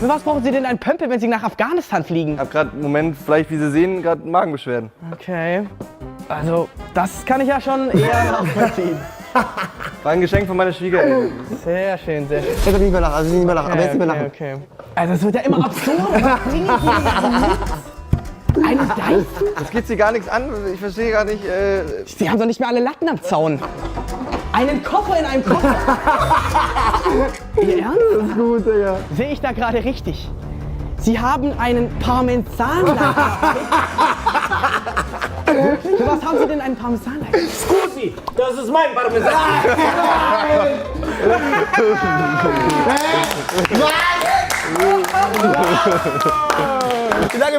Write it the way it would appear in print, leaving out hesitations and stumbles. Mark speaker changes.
Speaker 1: Für was brauchen Sie denn einen Pömpel, wenn Sie nach Afghanistan fliegen?
Speaker 2: Ich habe gerade im Moment, vielleicht wie Sie sehen, gerade Magenbeschwerden.
Speaker 1: Okay. Also, das kann ich ja schon eher nachvollziehen.
Speaker 2: War ein Geschenk von meiner Schwiegereltern.
Speaker 1: Sehr schön, sehr schön.
Speaker 3: Jetzt nicht mehr lachen, also nicht mehr lachen, aber jetzt nicht mehr lachen.
Speaker 1: Okay. Also, es wird ja immer absurd. Was bringen Sie denn mit? Eine Dyson?
Speaker 2: Das geht Sie gar nichts an. Ich verstehe gar nicht.
Speaker 1: Sie haben doch nicht mehr alle Latten am Zaun. Einen Koffer in einem Koffer. Ihr Ernst?
Speaker 3: Das ist gut, Digga.
Speaker 1: Sehe ich da gerade richtig? Sie haben einen Parmesanlager. Für was haben Sie denn einen Parmesanlager?
Speaker 4: Scusi, das ist mein Parmesan.
Speaker 3: Wie lange